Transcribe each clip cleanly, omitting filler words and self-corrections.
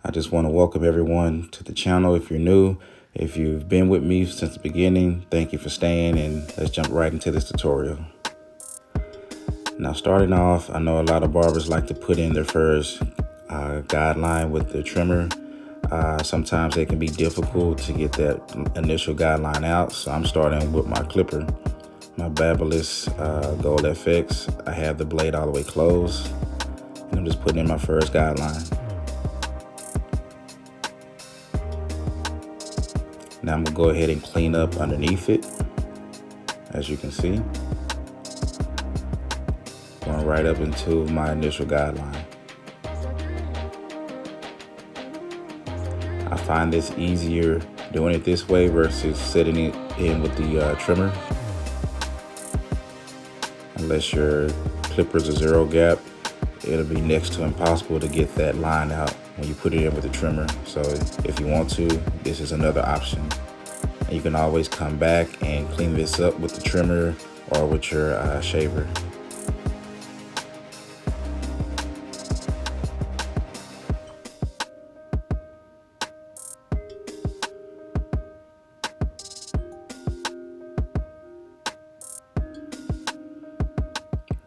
I just want to welcome everyone to the channel. If you're new, if you've been with me since the beginning, thank you for staying, and let's jump right into this tutorial. Now, starting off, I know a lot of barbers like to put in their first guideline with the trimmer. Sometimes it can be difficult to get that initial guideline out, so I'm starting with my clipper, my Babyliss Gold FX. I have the blade all the way closed, and I'm just putting in my first guideline. Now I'm gonna go ahead and clean up underneath it, as you can see. Going right up into my initial guideline. I find this easier doing it this way versus setting it in with the trimmer. Unless your clipper's a zero gap, it'll be next to impossible to get that line out when you put it in with the trimmer. So if you want to, this is another option. And you can always come back and clean this up with the trimmer or with your shaver.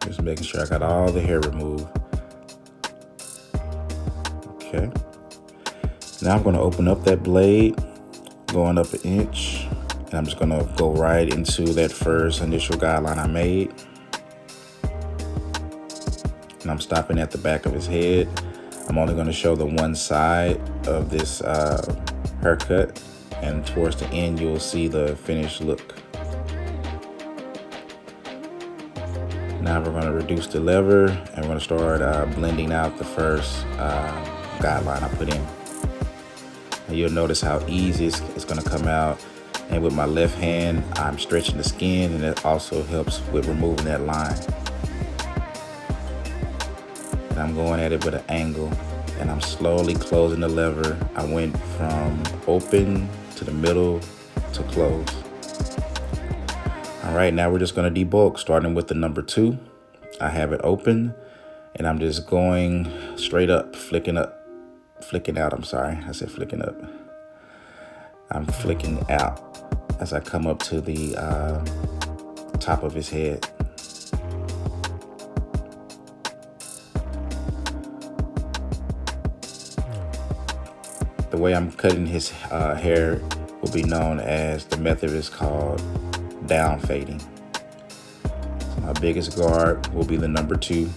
Just making sure I got all the hair removed. Okay. Now I'm going to open up that blade, going up an inch, and I'm just going to go right into that first initial guideline I made. And I'm stopping at the back of his head. I'm only going to show the one side of this haircut, and towards the end you'll see the finished look. Now we're going to reduce the lever, and we're going to start blending out the first guideline I put in. And you'll notice how easy it's going to come out. And with my left hand, I'm stretching the skin, and it also helps with removing that line. And I'm going at it with an angle, and I'm slowly closing the lever. I went from open to the middle to close. All right, now we're just going to debulk, starting with the number 2. I have it open, and I'm just going straight up, flicking out. I'm sorry, I said flicking up. I'm flicking out as I come up to the top of his head. The way I'm cutting his hair will be known as, the method is called down fading. So my biggest guard will be the number 2.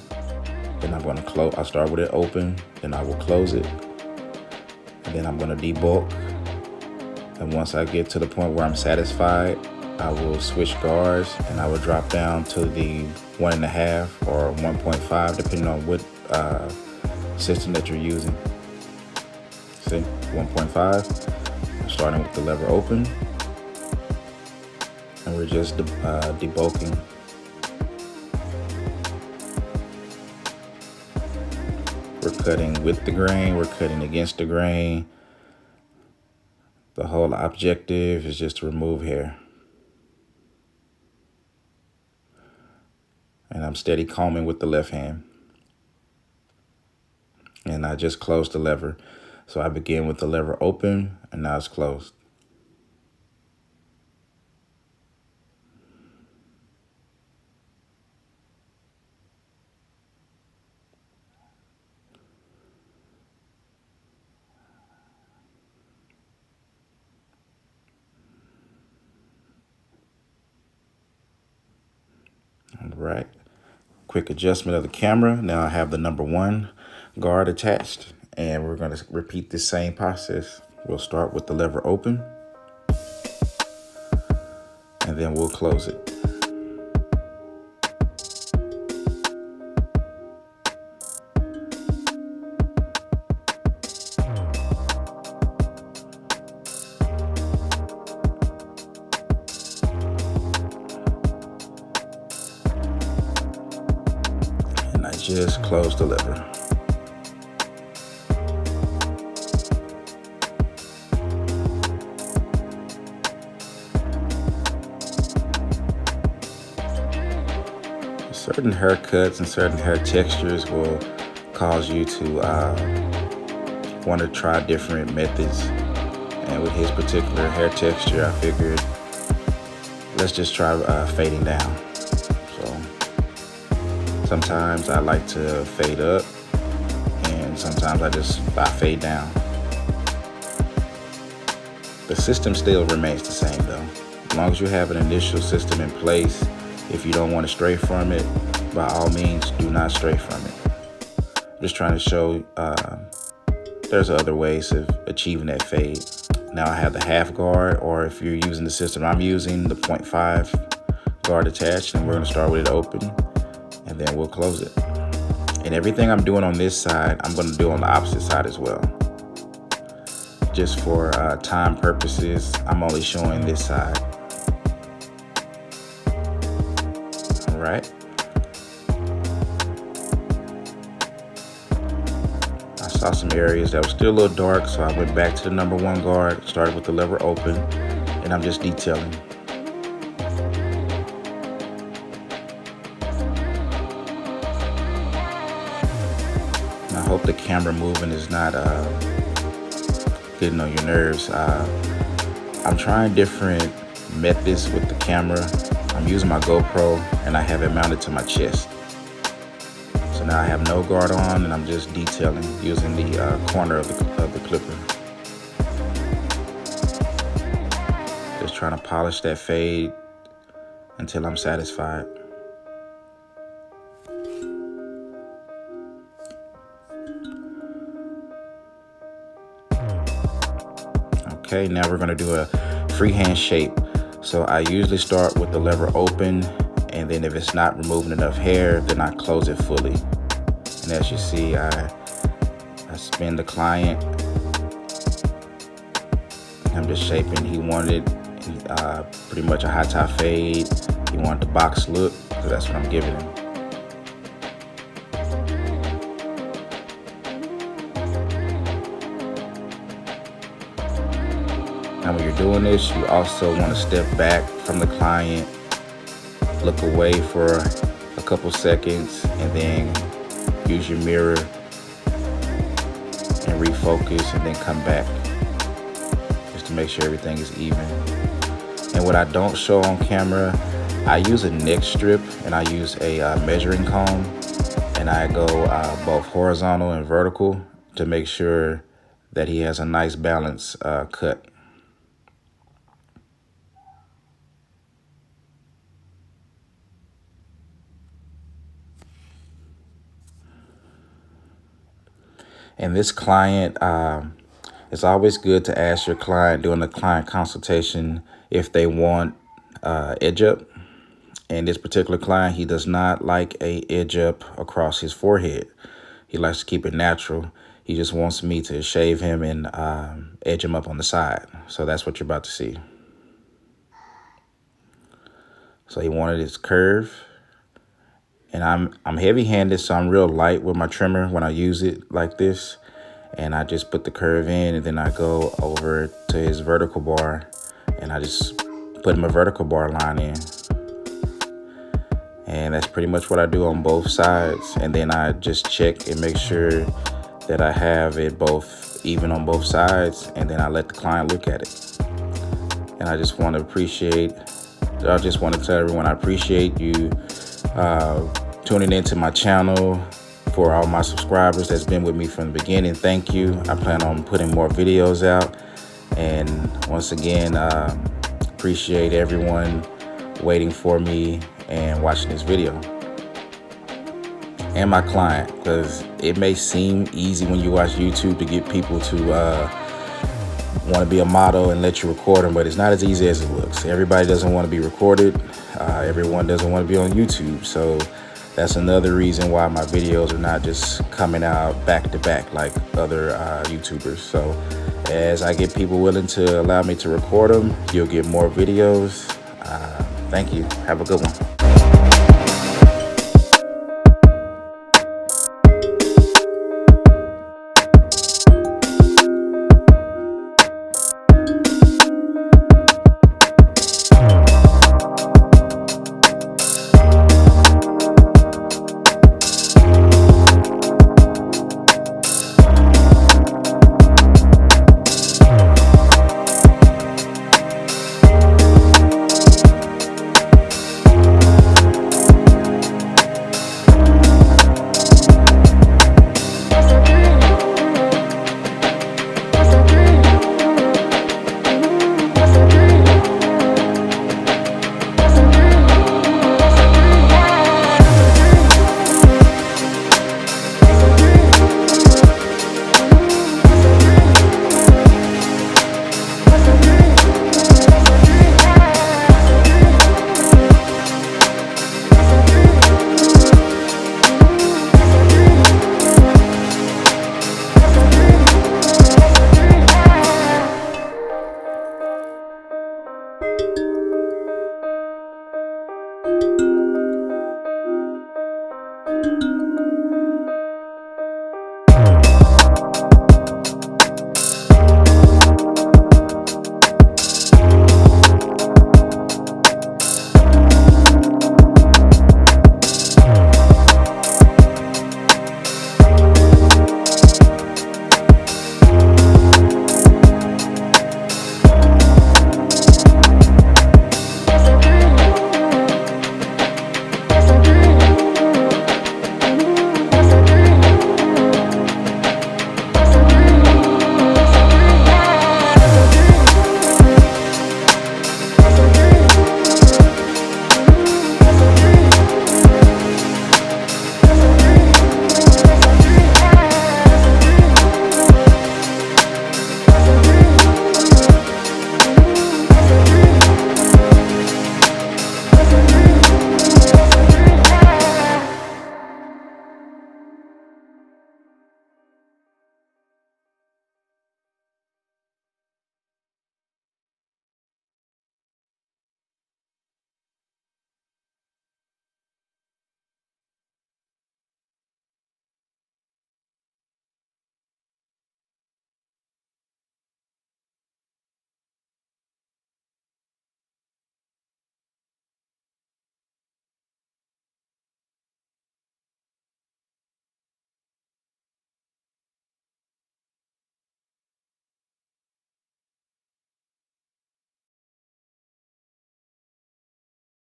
Then I'm going to close. I'll start with it open, then I will close it, and then I'm going to debulk. And once I get to the point where I'm satisfied, I will switch guards, and I will drop down to the 1.5 or 1.5, depending on what system that you're using. See, 1.5. I'm starting with the lever open, and we're just debulking. We're cutting with the grain, we're cutting against the grain. The whole objective is just to remove hair. And I'm steady combing with the left hand. And I just closed the lever. So I begin with the lever open, and now it's closed. All right, quick adjustment of the camera. Now I have the number 1 guard attached, and we're going to repeat the same process. We'll start with the lever open, and then we'll close it. And I just closed the lever. Certain haircuts and certain hair textures will cause you to want to try different methods. And with his particular hair texture, I figured let's just try fading down. So sometimes I like to fade up, and sometimes I fade down. The system still remains the same though. As long as you have an initial system in place, if you don't want to stray from it, by all means, do not stray from it. Just trying to show there's other ways of achieving that fade. Now I have the half guard, or if you're using the system I'm using, the 0.5 guard attached, and we're going to start with it open, and then we'll close it. And everything I'm doing on this side, I'm going to do on the opposite side as well. Just for time purposes, I'm only showing this side. All right. I saw some areas that were still a little dark, so I went back to the number 1 guard, started with the lever open, and I'm just detailing. And I hope the camera moving is not getting on your nerves. I'm trying different methods with the camera. I'm using my GoPro and I have it mounted to my chest. So now I have no guard on and I'm just detailing using the corner of the clipper. Just trying to polish that fade until I'm satisfied. Okay, now we're gonna do a freehand shape. So I usually start with the lever open, and then if it's not removing enough hair, then I close it fully. And as you see, I spin the client. I'm just shaping. He wanted pretty much a high top fade. He wanted the box look, so that's what I'm giving him. Now when you're doing this, you also want to step back from the client, look away for a couple seconds, and then use your mirror and refocus, and then come back just to make sure everything is even. And what I don't show on camera, I use a neck strip and I use a measuring comb, and I go both horizontal and vertical to make sure that he has a nice balanced cut. And this client, it's always good to ask your client during the client consultation if they want edge up. And this particular client, he does not like a edge up across his forehead. He likes to keep it natural. He just wants me to shave him and edge him up on the side. So that's what you're about to see. So he wanted his curve. And I'm heavy-handed, so I'm real light with my trimmer when I use it like this. And I just put the curve in, and then I go over to his vertical bar, and I just put him a vertical bar line in. And that's pretty much what I do on both sides. And then I just check and make sure that I have it both even on both sides, and then I let the client look at it. And I just want to tell everyone I appreciate you tuning into my channel. For all my subscribers that's been with me from the beginning, thank you. I plan on putting more videos out, and once again, appreciate everyone waiting for me and watching this video, and my client, because it may seem easy when you watch YouTube to get people to want to be a model and let you record them, but it's not as easy as it looks. Everybody doesn't want to be recorded. Everyone doesn't want to be on YouTube. So that's another reason why my videos are not just coming out back to back like other YouTubers. So as I get people willing to allow me to record them, you'll get more videos. Thank you. Have a good one.